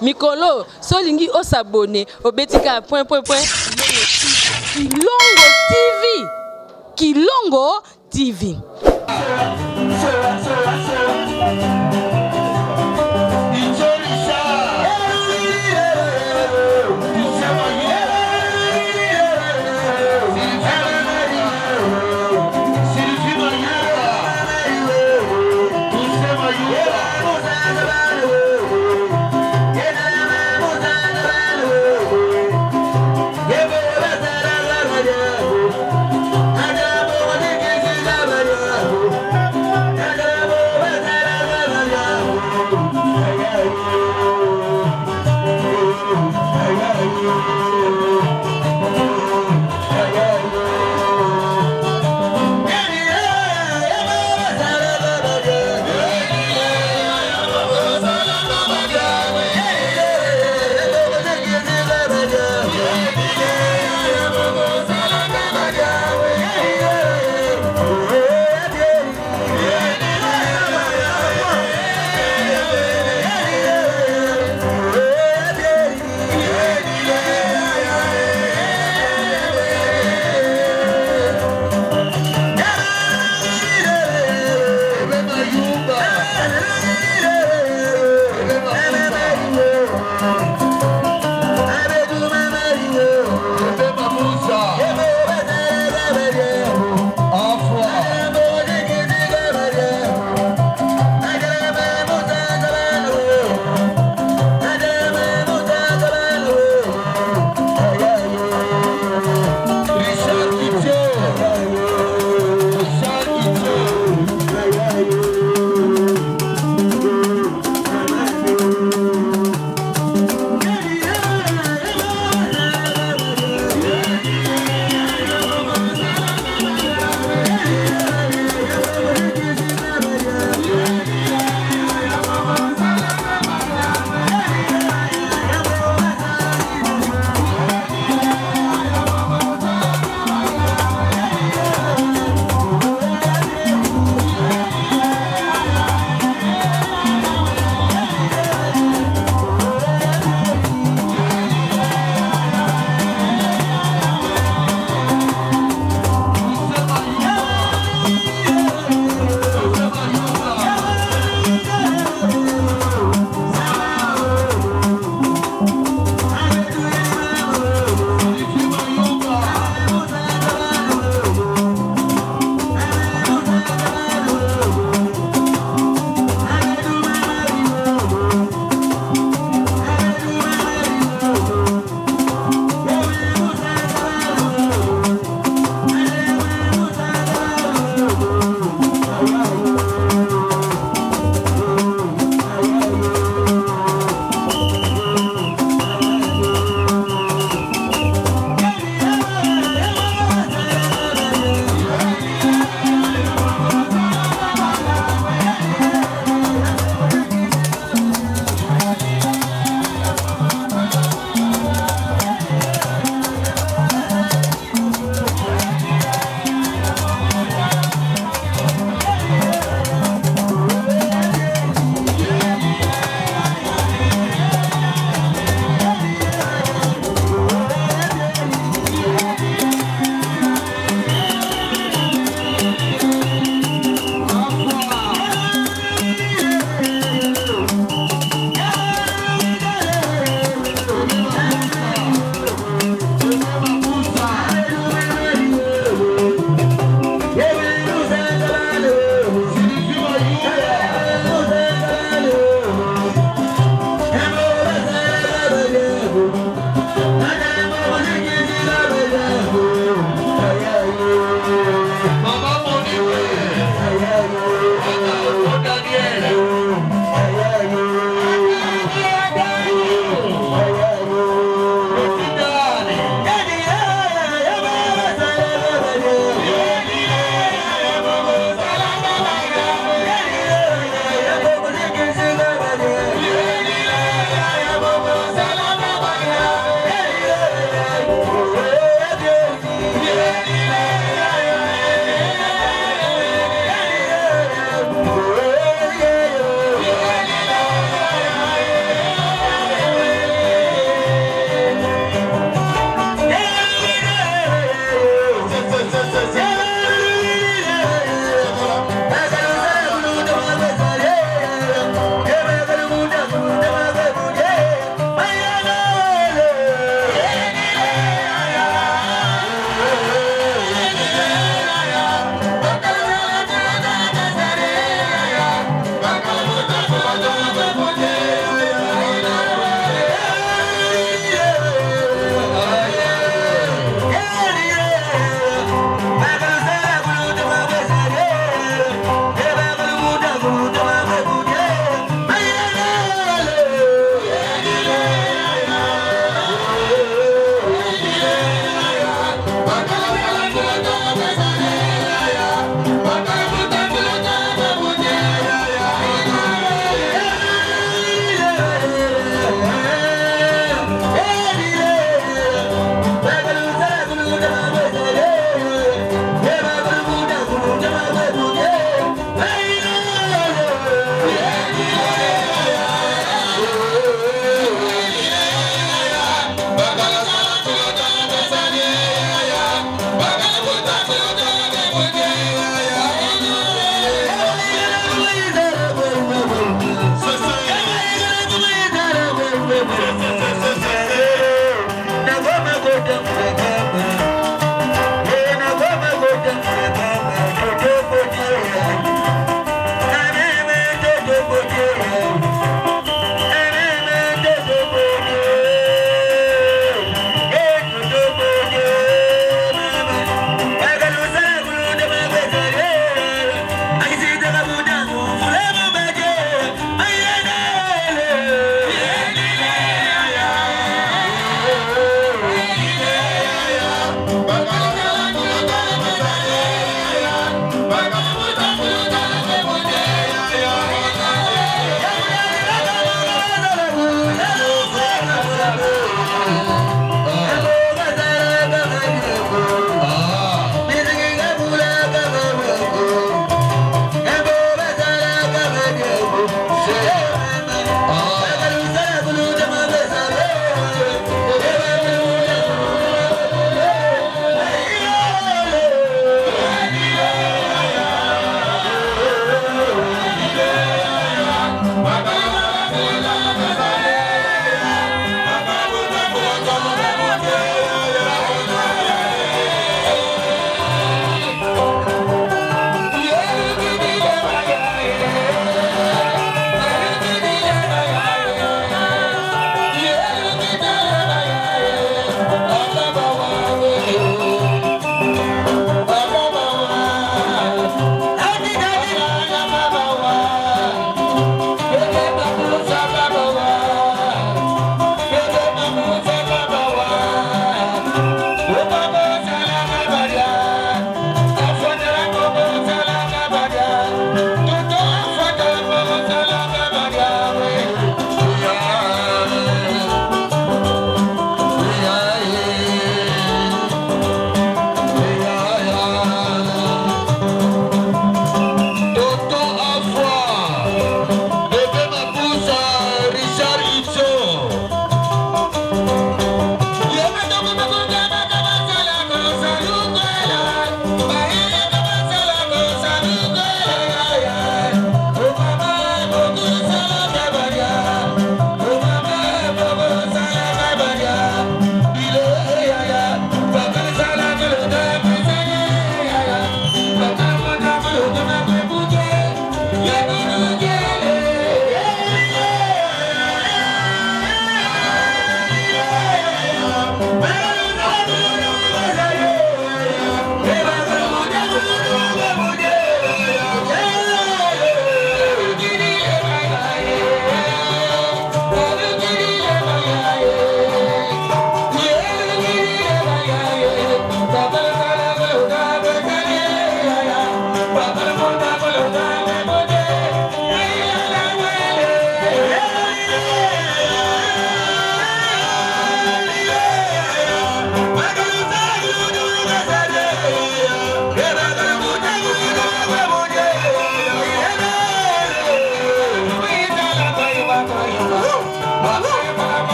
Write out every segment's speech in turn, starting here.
Mikolo, solingi o s'abonner au betika point. Kilongo TV.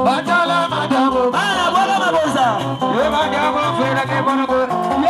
Batala madabo, mana bola mabosa. Yo madabo fera ke bono.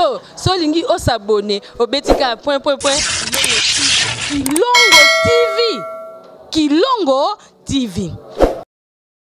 Oh, solingi o s'abonner au Betika point. Kilongo TV. Kilongo TV.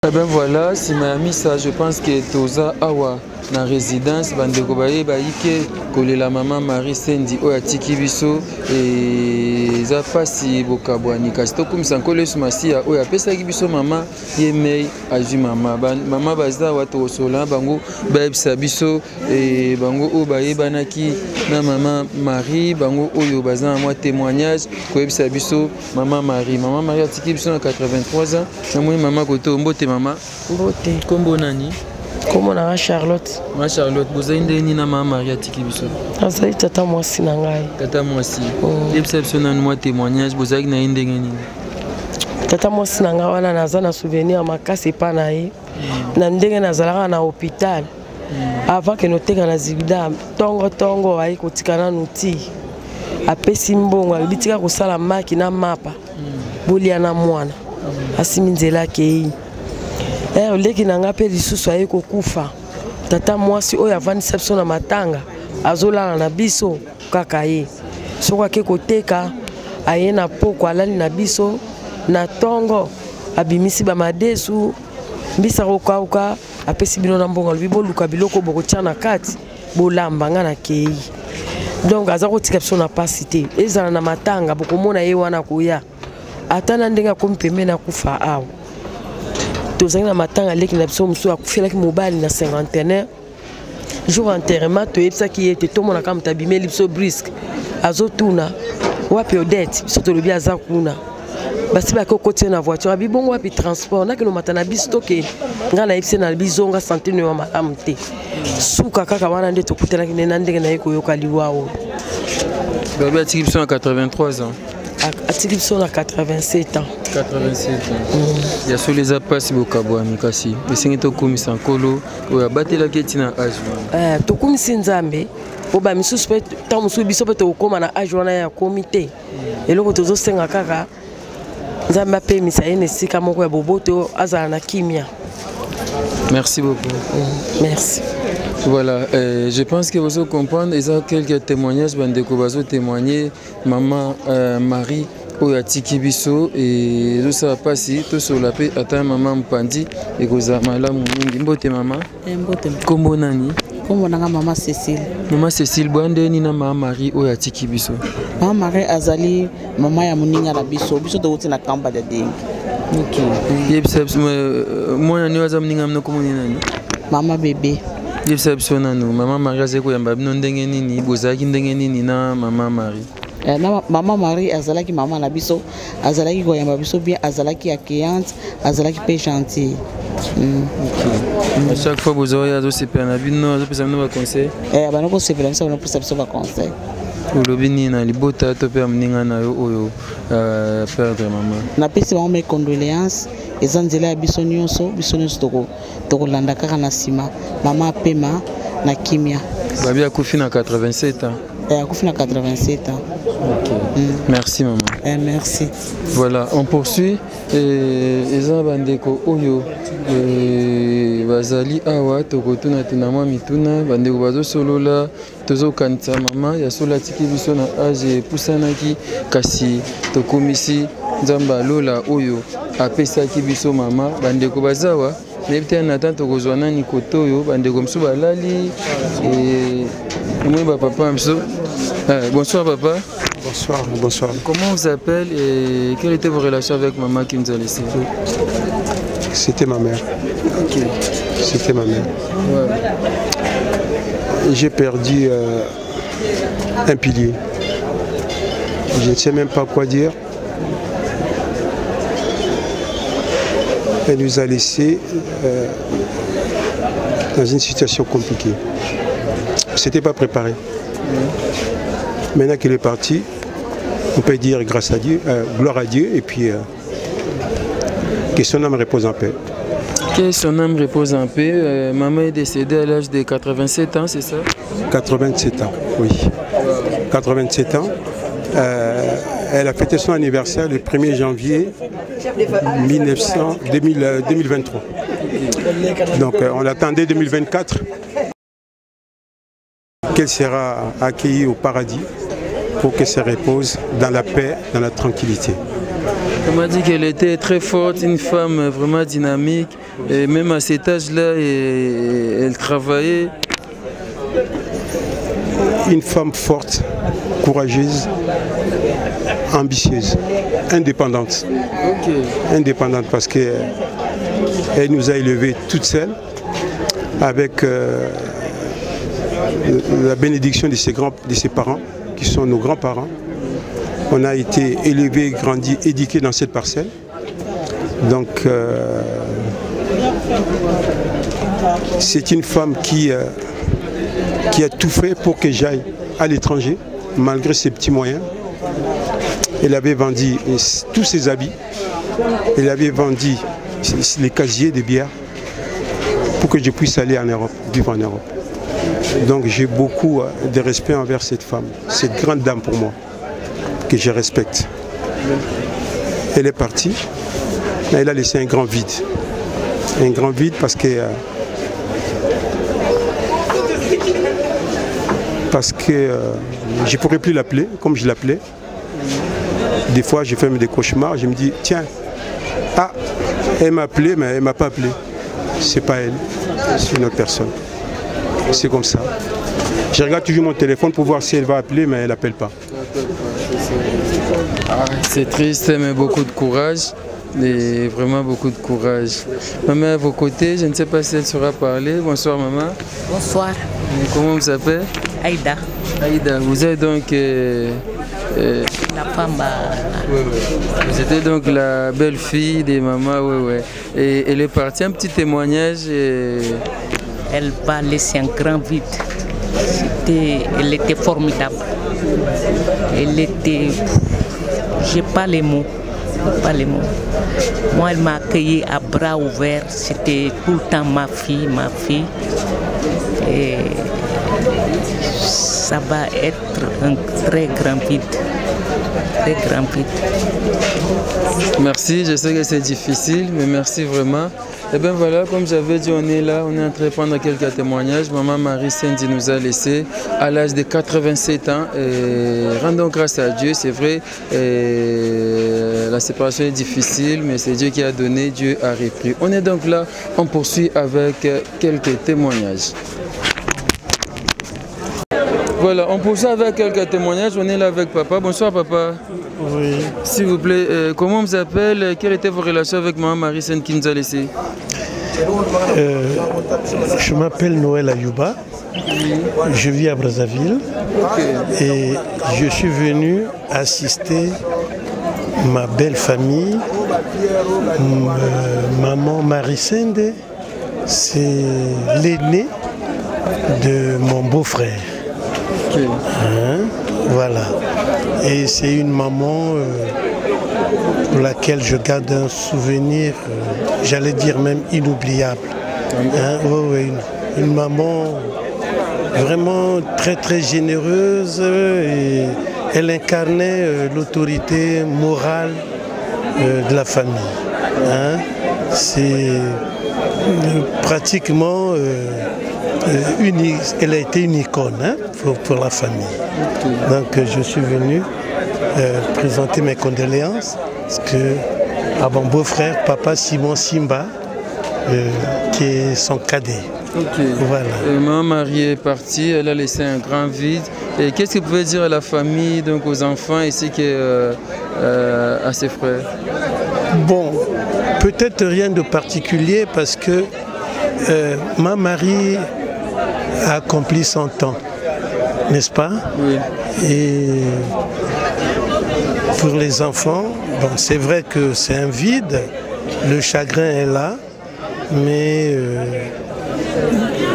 Eh ben voilà, si ma ami ça, je pense que Toza Awa na résidence bandeko baye baike kolela maman Marie Sendi oya tiki biso et za pasi bokabwani kasi tokumisa nkolo Yesu Masiya oya pesaki biso mama yemei azu mama baza wato osola bango bayebisa biso et bango o bayebanaki na mama Marie bango oyo baza na mwa témoignage koyebisa biso mama Marie atiki biso na 83 ans na moni mama koto mbote mama mbote kombo nani kombo na Charlotte. Ma Charlotte, vous avez une maman Maria Tiki Biso. Azali tata mwasi na ngai. Tata mwasi. Exception na moi témoignage, vous avez une ndenge. Tata mwasi na ngai wana naza na souvenir makasi pa na ye. Na ndenge nazalaka na hôpital. Avant que noteka na zibida tongo ayi kotikana nuti. Apesi mbongo alitika kosala maki na mapa. Bolia na mwana. Asimi nzela ke oleki na nga pe lisusu aye kokufa tata mwasi oyo avandisa biso na matanga azolala na biso kaka ye soko ake koteka aye na poko alali na biso na tongo abimisi bamadesu mbisa kokauka apesi bino na mbongo alobi boluka biloko bokotia na kati bolamba nga na kei donc aza kotika biso na pasi te ezala na matanga bokomona ye wana koya ata na ndenge akomi pembeni akufa awa tozangi na matanga leki na biso musu akufelaki mobali na 51 jour enterrement toyebisaki ye te tomonaka moto abimeli biso briske azotuna wapi odete biso tolobi aza kuna basi bake okotie na voiture abi bongo wapi transport nakeno mata na biso toke nga nayebisi na bizonga santine ya malamu te suka kaka wana nde tokutanaki nde na ndenge na ye koyoka liwa oyo babi atiki biso na 83 ans atiki biso na 87 ans. 87 ans. Il y a sur les appas bokabwa mikasi. Esengi tokumisa nkolo oya batelaki tina age. Tokumisi nzambe oba misusu pe ta musu biso pe tokoma na age wana ya komite. Eloko tozosenga kaka nzambe apemisa ene sika moko ya boboto azala na kimia. Merci beaucoup. Merci. Voilà, je pense que vous comprenez, il y a quelques témoignages, bandeko bazo témoigner, maman Marie oya tiki biso et tout ça passe tout sur la paix ata maman mpandi et koza malamu mingi mbote mama mbote kombo nani kombo nanga mama Cécile bwande ni na mama Marie oya tiki biso mama Marie azali mama ya muninga na biso to uti na kamba de dengue. OK yebisa mwana ni waza muninga mno komoni nani mama bébé yebisa biso nanu mama Marie azeko yamba bino ndenge nini bozaki ndenge nini na mama Marie Maman Marie azalaki maman na biso azalaki koyamba biso bien azalaki accueillante azalaki pe gentille. À chaque fois vous aurez azo sepela na bino azo pesa bino ba conseil banoko sepela biso banoko pesa biso ba conseil olobi nini na libota to pe mninga na yo oyo perdre maman napesi bango mes condoléances eza nzela ya biso nyonso tokolanda kaka na nsima mama apema na kimia babi akufi na 87 ans. Akufi na 87 ans. OK. Merci maman. Merci. Voilà, on poursuit eza bandeko oyo bazali awa tokotuna tunamwa mituna bandeko bazo solola tozo kanisa mama ya sola tiki biso na age pusanaki kasi tokomisi nzamba lola oyo apesaki biso mama bandeko bazawa nebite na tanto kozwa nani kotoyo bandeko mso balali et moi papa mso bonsoir papa. Bonsoir. Comment on vous appelle et quelle était vos relations avec maman qui nous a laissé? C'était ma mère. OK. C'était ma mère. Ouais. J'ai perdu un pilier. Je ne sais même pas quoi dire. Elle nous a laissés dans une situation compliquée. C'était pas préparé. Maintenant qu'il est parti, on peut dire grâce à Dieu, gloire à Dieu, et puis que son âme repose en paix. Que son âme repose en paix. Maman est décédée à l'âge de 87 ans, c'est ça? 87 ans, oui. 87 ans. Elle a fêté son anniversaire le 1er janvier 2023. Donc on attendait 2024. qu'elle sera accueillie au paradis pour qu'elle se repose dans la paix, dans la tranquillité. On m'a dit qu'elle était très forte, une femme vraiment dynamique, et même à cet âge-là, elle travaillait. Une femme forte, courageuse, ambitieuse, indépendante. Indépendante parce qu'elle nous a élevés toute seule avec la bénédiction de ses parents, qui sont nos grands-parents. On a été élevés, grandis, éduqués dans cette parcelle. Donc, c'est une femme qui a tout fait pour que j'aille à l'étranger, malgré ses petits moyens. Elle avait vendu tous ses habits. Elle avait vendu les casiers de bière pour que je puisse aller en Europe, vivre en Europe. Donc j'ai beaucoup de respect envers cette femme, cette grande dame pour moi, que je respecte. Elle est partie, mais elle a laissé un grand vide. Un grand vide parce que je ne pourrais plus l'appeler comme je l'appelais. Des fois, je fais des cauchemars, je me dis, tiens, ah, elle m'a appelé, mais elle ne m'a pas appelé. C'est pas elle, c'est une autre personne. C'est comme ça. Je regarde toujours mon téléphone pour voir si elle va appeler, mais elle n'appelle pas. C'est triste, mais beaucoup de courage. Et vraiment beaucoup de courage. Maman à vos côtés, je ne sais pas si elle saura parler. Bonsoir maman. Bonsoir. Et comment vous appelez? Aïda. Aïda, vous êtes donc... la femme... Vous étiez donc la belle-fille des mamans, Et elle est partie, un petit témoignage. Elle va laisser un grand vide. Elle était formidable. Elle était... J'ai pas les mots. Pas les mots. Moi, elle m'a accueilli à bras ouverts. C'était tout le temps ma fille. Et ça va être un très grand vide. Très grand vide. Merci, je sais que c'est difficile, mais merci vraiment. Et bien voilà, comme j'avais dit, on est là, on est en train de prendre quelques témoignages. Maman Marie Cindy nous a laissé à l'âge de 87 ans. Et rendons grâce à Dieu, c'est vrai, la séparation est difficile, mais c'est Dieu qui a donné, Dieu a repris. On est donc là, on poursuit avec quelques témoignages. Voilà, on poursuit avec quelques témoignages. On est là avec papa. Bonsoir papa. Oui. S'il vous plaît, comment on vous appelle? Quelles étaient vos relations avec maman Marie Cindy qui nous a laissé? Je m'appelle Noël Ayouba. Je vis à Brazzaville. Et je suis venu assister ma belle famille, maman Marie Cindy. C'est l'aîné de mon beau-frère. Voilà. Et c'est une maman pour laquelle je garde un souvenir, j'allais dire même inoubliable. Une maman vraiment très très généreuse et elle incarnait l'autorité morale de la famille. C'est pratiquement elle a été une icône pour la famille. Donc je suis venu présenter mes condoléances parce que à mon beau-frère, papa Simon Simba, qui est son cadet. Voilà. Maman Marie est partie, elle a laissé un grand vide. Et qu'est-ce que vous pouvez dire à la famille, donc aux enfants ainsi qu'à ses frères? Bon, peut-être rien de particulier parce que ma Marie a accompli son temps, n'est-ce pas? Oui. Et pour les enfants, bon, c'est vrai que c'est un vide, le chagrin est là, mais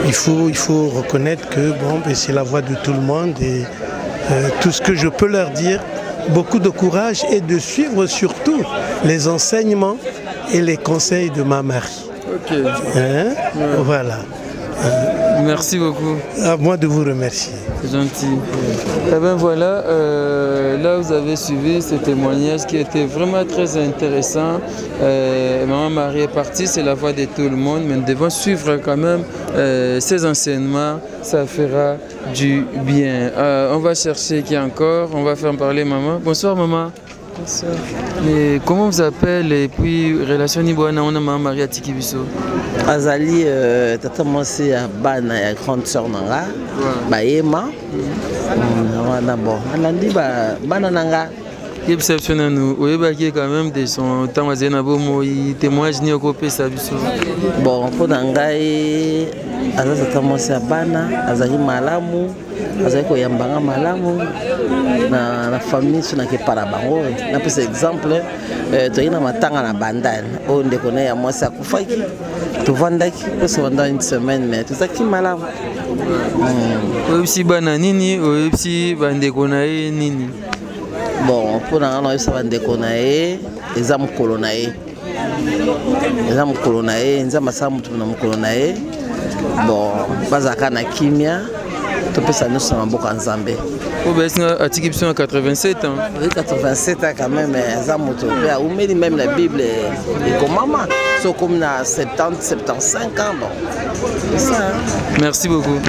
il faut reconnaître que bon, c'est la voix de tout le monde et tout ce que je peux leur dire, beaucoup de courage et de suivre surtout les enseignements et les conseils de ma Marie. Voilà. Merci beaucoup. À moi de vous remercier. C'est gentil. Eh bien voilà, là vous avez suivi ce témoignage qui était vraiment très intéressant. Maman Marie est partie, c'est la voix de tout le monde, mais nous devons suivre quand même ces enseignements, ça fera du bien. On va chercher qui encore, on va faire parler maman. Bonsoir maman. Bonsoir. Mais comment vous appelez et puis relation Niboana on a Maman Marie à Tikibiso? Azali tata mwasi ya bana ya grande sœur nanga bayema wana bon alandi bana nanga perception na nous oyebaki quand même de son temps azali na bomo témoignage ni okopesa biso. Bon mpo na ngai aza tata mwasi ya bana azali malamu azali koyambanga malamu na famille so na kepara bango napesa exemple toyi na matanga na bandane oyo ndeko na ya mwasi akufaki tovandaki poso pendant une semaine mais tozalaki malamu. Oyebisi bana nini oyebisi bandeko na ye nini? Bon mpo na nga naoyebisa bandeko na ye eza mokolo na ye nzambe asala motu na mokolo na ye. Bon bazalaka na kimia topesa nyonso na mboka nzambe. Atiki biso na 87 ans. Oui, 87 ans quand même, eza moto pe aumeli même la Bible ekomama so comme na 70 75 ans bon. C'est ça. Merci beaucoup.